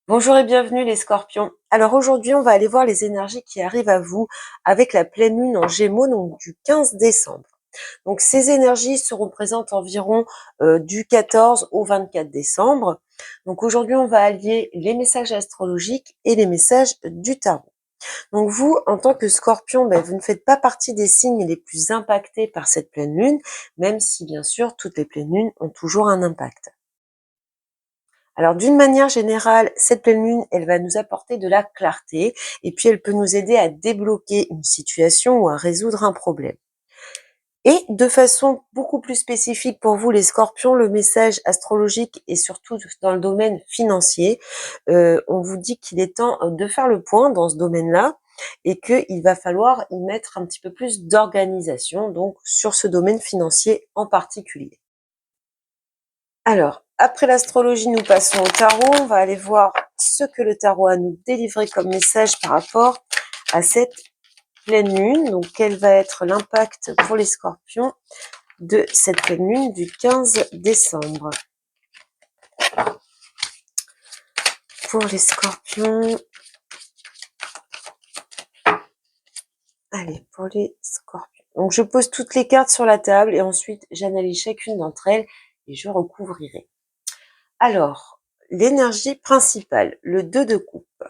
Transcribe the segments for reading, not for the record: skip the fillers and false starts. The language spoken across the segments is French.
Bonjour et bienvenue les scorpions. Alors aujourd'hui, on va aller voir les énergies qui arrivent à vous avec la pleine lune en Gémeaux, donc du 15 décembre. Donc ces énergies seront présentes environ du 14 au 24 décembre. Donc aujourd'hui, on va allier les messages astrologiques et les messages du tarot. Donc vous, en tant que scorpion, vous ne faites pas partie des signes les plus impactés par cette pleine lune, même si bien sûr, toutes les pleines lunes ont toujours un impact. Alors d'une manière générale, cette pleine lune, elle va nous apporter de la clarté et puis elle peut nous aider à débloquer une situation ou à résoudre un problème. Et de façon beaucoup plus spécifique pour vous les scorpions, le message astrologique et surtout dans le domaine financier, on vous dit qu'il est temps de faire le point dans ce domaine-là et qu'il va falloir y mettre un petit peu plus d'organisation, donc sur ce domaine financier en particulier. Alors, après l'astrologie, nous passons au tarot. On va aller voir ce que le tarot a à nous délivrer comme message par rapport à cette pleine lune. Donc, quel va être l'impact pour les scorpions de cette pleine lune du 15 décembre. Pour les scorpions, allez, pour les scorpions. Donc, je pose toutes les cartes sur la table et ensuite, j'analyse chacune d'entre elles et je recouvrirai. Alors, l'énergie principale, le 2 de coupe.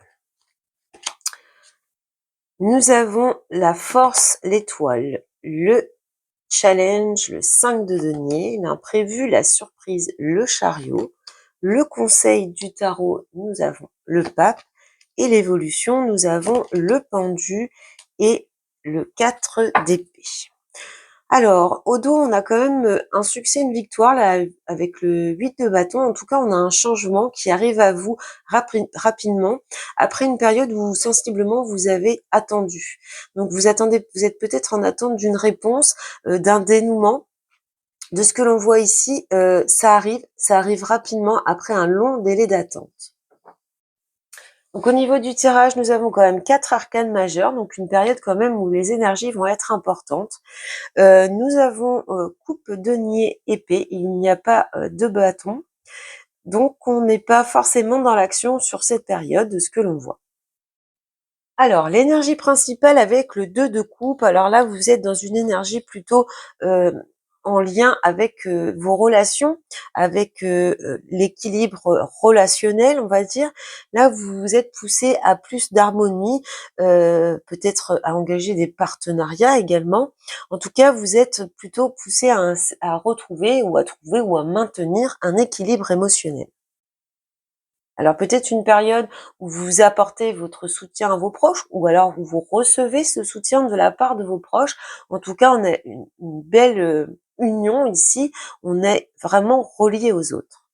Nous avons la force, l'étoile, le challenge, le 5 de denier, l'imprévu, la surprise, le chariot, le conseil du tarot, nous avons le pape, et l'évolution, nous avons le pendu et le 4 d'épée. Alors, au dos, on a quand même un succès, une victoire là, avec le 8 de bâton. En tout cas, on a un changement qui arrive à vous rapidement après une période où sensiblement vous avez attendu. Donc, vous êtes peut-être en attente d'une réponse, d'un dénouement. De ce que l'on voit ici, ça arrive rapidement après un long délai d'attente. Donc au niveau du tirage, nous avons quand même 4 arcanes majeurs, donc une période quand même où les énergies vont être importantes. Nous avons coupe, denier, épée, il n'y a pas de bâton, donc on n'est pas forcément dans l'action sur cette période de ce que l'on voit. Alors l'énergie principale avec le 2 de coupe, alors là vous êtes dans une énergie plutôt en lien avec vos relations, avec l'équilibre relationnel, on va dire. Là, vous vous êtes poussé à plus d'harmonie, peut-être à engager des partenariats également. En tout cas, vous êtes plutôt poussé à retrouver ou à trouver ou à maintenir un équilibre émotionnel. Alors peut-être une période où vous apportez votre soutien à vos proches ou alors où vous recevez ce soutien de la part de vos proches. En tout cas, on a une belle union ici. On est vraiment reliés aux autres.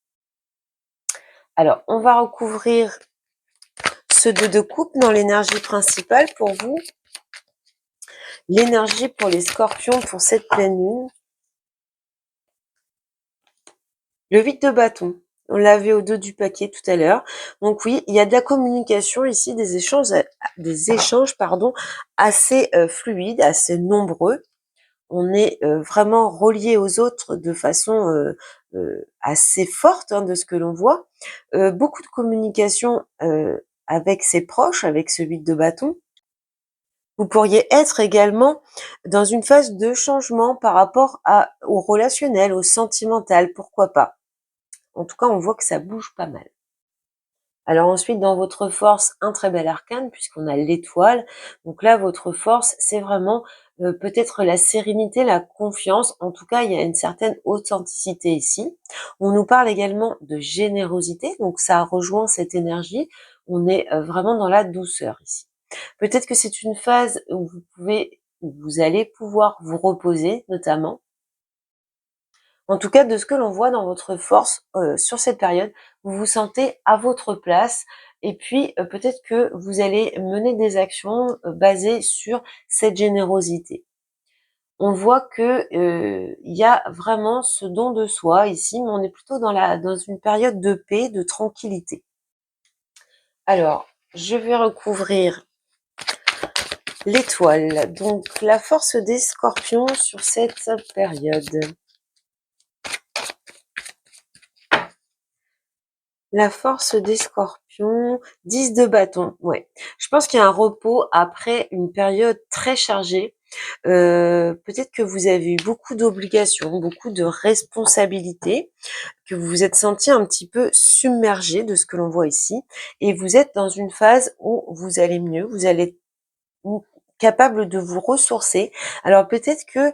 Alors, on va recouvrir ce 2 de coupe dans l'énergie principale pour vous. L'énergie pour les scorpions pour cette pleine lune. Le 8 de bâton. On l'avait au dos du paquet tout à l'heure. Donc oui, il y a de la communication ici, des échanges assez fluides, assez nombreux. On est vraiment reliés aux autres de façon assez forte de ce que l'on voit. Beaucoup de communication avec ses proches, avec ce 8 de bâton. Vous pourriez être également dans une phase de changement par rapport au relationnel, au sentimental, pourquoi pas. En tout cas, on voit que ça bouge pas mal. Alors ensuite, dans votre force, un très bel arcane, puisqu'on a l'étoile. Donc là, votre force, c'est vraiment peut-être la sérénité, la confiance. En tout cas, il y a une certaine authenticité ici. On nous parle également de générosité, donc ça rejoint cette énergie. On est vraiment dans la douceur ici. Peut-être que c'est une phase où vous allez pouvoir vous reposer, notamment. En tout cas, de ce que l'on voit dans votre force sur cette période, vous vous sentez à votre place et puis peut-être que vous allez mener des actions basées sur cette générosité. On voit que il y a vraiment ce don de soi ici, mais on est plutôt dans une période de paix, de tranquillité. Alors, je vais recouvrir l'étoile, donc la force des scorpions sur cette période. La force des scorpions, 10 de bâton, ouais. Je pense qu'il y a un repos après une période très chargée. Peut-être que vous avez eu beaucoup d'obligations, beaucoup de responsabilités, que vous vous êtes senti un petit peu submergé de ce que l'on voit ici, et vous êtes dans une phase où vous allez mieux, vous allez capable de vous ressourcer. Alors peut-être que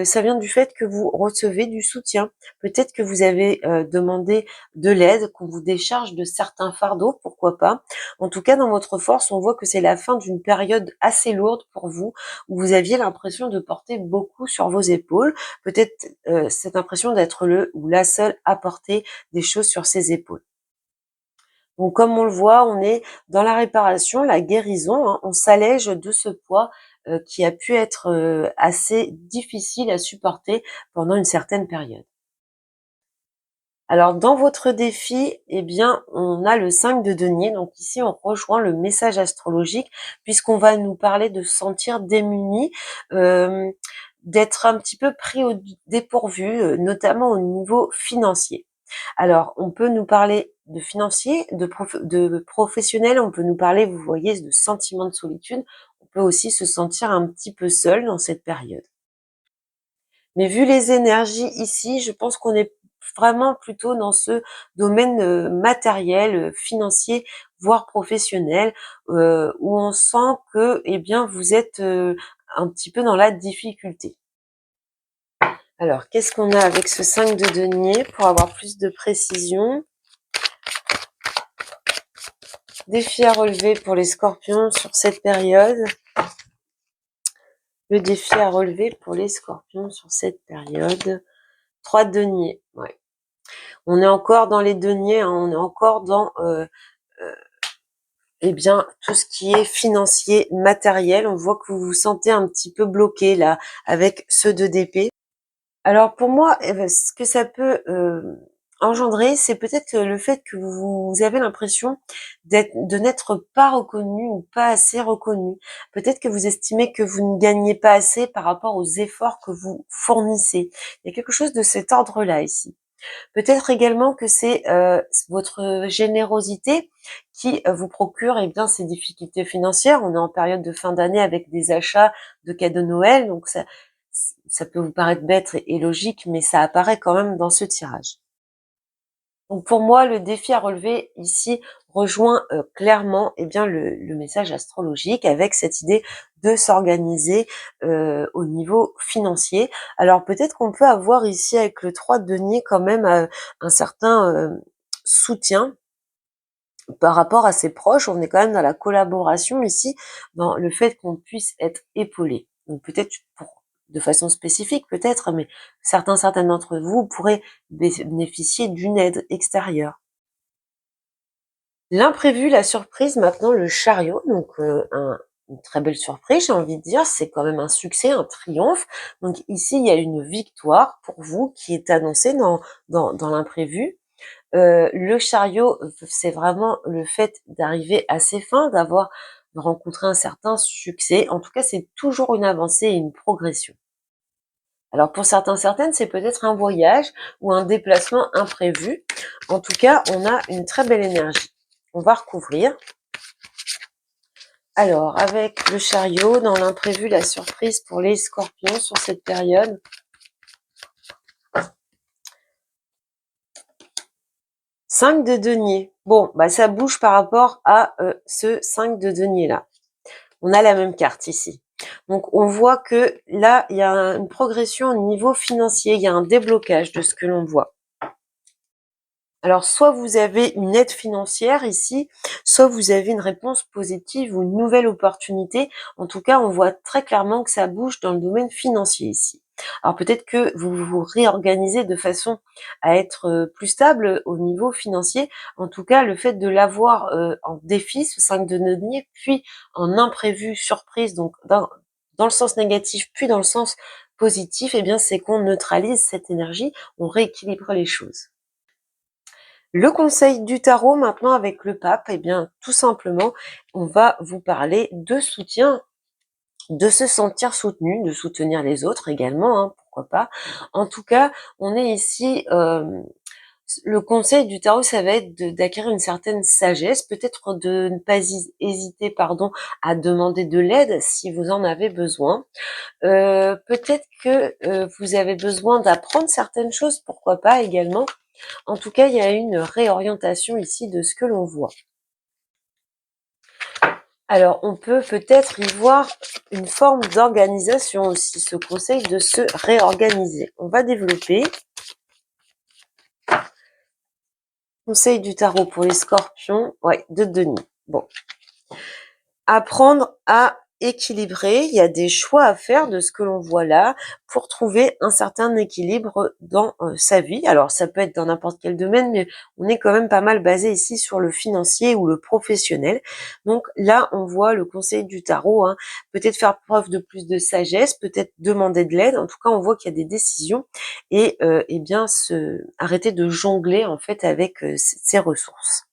ça vient du fait que vous recevez du soutien. Peut-être que vous avez demandé de l'aide, qu'on vous décharge de certains fardeaux, pourquoi pas. En tout cas, dans votre force, on voit que c'est la fin d'une période assez lourde pour vous, où vous aviez l'impression de porter beaucoup sur vos épaules. Peut-être cette impression d'être le ou la seule à porter des choses sur ses épaules. Donc comme on le voit, on est dans la réparation, la guérison, hein, on s'allège de ce poids qui a pu être assez difficile à supporter pendant une certaine période. Alors dans votre défi, eh bien, on a le 5 de denier. Donc ici, on rejoint le message astrologique puisqu'on va nous parler de se sentir démuni, euh, d'être un petit peu pris au dépourvu, notamment au niveau financier. Alors, on peut nous parler de financier, de professionnel, on peut nous parler, vous voyez, de sentiment de solitude. On peut aussi se sentir un petit peu seul dans cette période. Mais vu les énergies ici, je pense qu'on est vraiment plutôt dans ce domaine matériel, financier, voire professionnel, où on sent que, eh bien, vous êtes un petit peu dans la difficulté. Alors, qu'est-ce qu'on a avec ce 5 de denier pour avoir plus de précision? Défi à relever pour les scorpions sur cette période. Le défi à relever pour les scorpions sur cette période. 3 deniers, ouais. On est encore dans les deniers, hein, on est encore dans eh bien tout ce qui est financier, matériel. On voit que vous vous sentez un petit peu bloqué là avec ce 2 d'épée. Alors pour moi, ce que ça peut engendrer, c'est peut-être le fait que vous avez l'impression de n'être pas reconnu ou pas assez reconnu. Peut-être que vous estimez que vous ne gagnez pas assez par rapport aux efforts que vous fournissez. Il y a quelque chose de cet ordre-là ici. Peut-être également que c'est votre générosité qui vous procure eh bien ces difficultés financières. On est en période de fin d'année avec des achats de cadeaux de Noël, donc ça peut vous paraître bête et logique, mais ça apparaît quand même dans ce tirage. Donc pour moi, le défi à relever ici rejoint clairement eh bien le message astrologique avec cette idée de s'organiser au niveau financier. Alors peut-être qu'on peut avoir ici avec le 3 de denier quand même un certain soutien par rapport à ses proches. On est quand même dans la collaboration ici, dans le fait qu'on puisse être épaulé. Donc peut-être de façon spécifique peut-être, mais certains d'entre vous pourraient bénéficier d'une aide extérieure. L'imprévu, la surprise, maintenant le chariot, donc une très belle surprise, j'ai envie de dire, c'est quand même un succès, un triomphe. Donc ici, il y a une victoire pour vous qui est annoncée dans l'imprévu. Le chariot, c'est vraiment le fait d'arriver à ses fins, de rencontrer un certain succès. En tout cas, c'est toujours une avancée et une progression. Alors pour certaines, c'est peut-être un voyage ou un déplacement imprévu. En tout cas, on a une très belle énergie. On va recouvrir. Alors, avec le chariot, dans l'imprévu, la surprise pour les scorpions sur cette période. Cinq de denier. Bon, bah ça bouge par rapport à ce 5 de denier là. On a la même carte ici. Donc on voit que là, il y a une progression au niveau financier, il y a un déblocage de ce que l'on voit. Alors, soit vous avez une aide financière ici, soit vous avez une réponse positive ou une nouvelle opportunité. En tout cas, on voit très clairement que ça bouge dans le domaine financier ici. Alors peut-être que vous vous réorganisez de façon à être plus stable au niveau financier. En tout cas, le fait de l'avoir en défi, ce 5 de denier, puis en imprévu, surprise, donc dans le sens négatif, puis dans le sens positif, eh bien c'est qu'on neutralise cette énergie, on rééquilibre les choses. Le conseil du tarot maintenant avec le pape, eh bien tout simplement, on va vous parler de soutien, de se sentir soutenu, de soutenir les autres également, hein, pourquoi pas. En tout cas, on est ici Le conseil du tarot, ça va être d'acquérir une certaine sagesse, peut-être de ne pas hésiter, pardon, à demander de l'aide si vous en avez besoin. Peut-être que vous avez besoin d'apprendre certaines choses, pourquoi pas également. En tout cas, il y a une réorientation ici de ce que l'on voit. Alors, on peut peut-être y voir une forme d'organisation aussi, ce conseil de se réorganiser. On va développer. Conseil du tarot pour les scorpions, ouais, de Denis. Bon. Apprendre à équilibrer, il y a des choix à faire de ce que l'on voit là pour trouver un certain équilibre dans sa vie. Alors ça peut être dans n'importe quel domaine, mais on est quand même pas mal basé ici sur le financier ou le professionnel. Donc là, on voit le conseil du tarot, hein, peut-être faire preuve de plus de sagesse, peut-être demander de l'aide. En tout cas, on voit qu'il y a des décisions et bien arrêter de jongler en fait avec ces ressources.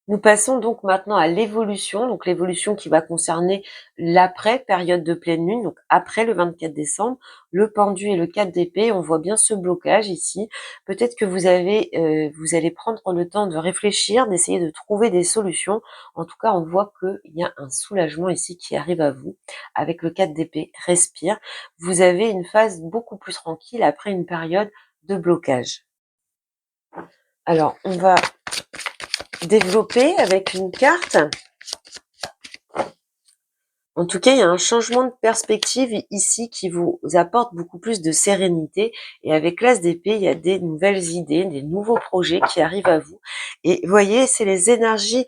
Nous passons donc maintenant à l'évolution, donc l'évolution qui va concerner l'après période de pleine lune, donc après le 24 décembre, le pendu et le 4 d'épée, on voit bien ce blocage ici. Peut-être que vous allez prendre le temps de réfléchir, d'essayer de trouver des solutions. En tout cas, on voit qu'il y a un soulagement ici qui arrive à vous avec le 4 d'épée. Respire. Vous avez une phase beaucoup plus tranquille après une période de blocage. Alors, on va développer avec une carte. En tout cas, il y a un changement de perspective ici qui vous apporte beaucoup plus de sérénité. Et avec l'As d'épée, il y a des nouvelles idées, des nouveaux projets qui arrivent à vous. Et vous voyez, c'est les énergies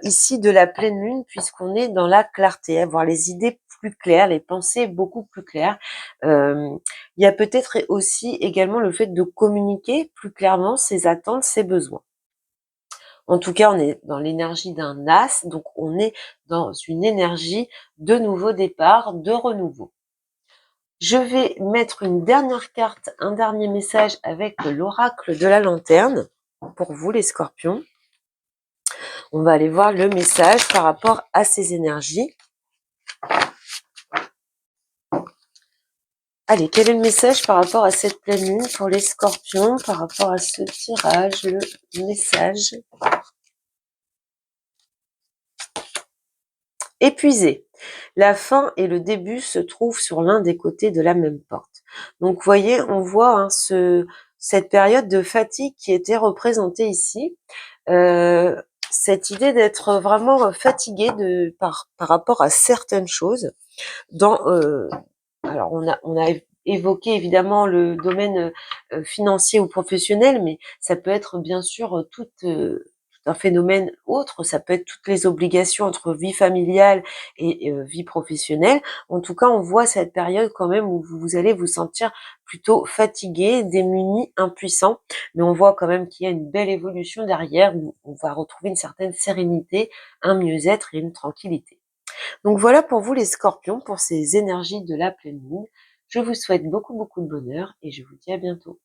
ici de la pleine lune, puisqu'on est dans la clarté, avoir les idées plus claires, les pensées beaucoup plus claires. Il y a peut-être aussi également le fait de communiquer plus clairement ses attentes, ses besoins. En tout cas, on est dans l'énergie d'un as, donc on est dans une énergie de nouveau départ, de renouveau. Je vais mettre une dernière carte, un dernier message avec l'oracle de la lanterne pour vous les scorpions. On va aller voir le message par rapport à ces énergies. Allez, quel est le message par rapport à cette pleine lune pour les scorpions, par rapport à ce tirage, le message? Épuisé. La fin et le début se trouvent sur l'un des côtés de la même porte. Donc, vous voyez, on voit hein, cette période de fatigue qui était représentée ici. Cette idée d'être vraiment fatigué par rapport à certaines choses. Alors, on a évoqué évidemment le domaine financier ou professionnel, mais ça peut être bien sûr tout un phénomène autre, ça peut être toutes les obligations entre vie familiale et vie professionnelle. En tout cas, on voit cette période quand même où vous allez vous sentir plutôt fatigué, démuni, impuissant, mais on voit quand même qu'il y a une belle évolution derrière où on va retrouver une certaine sérénité, un mieux-être et une tranquillité. Donc voilà pour vous les scorpions, pour ces énergies de la pleine lune. Je vous souhaite beaucoup de bonheur et je vous dis à bientôt.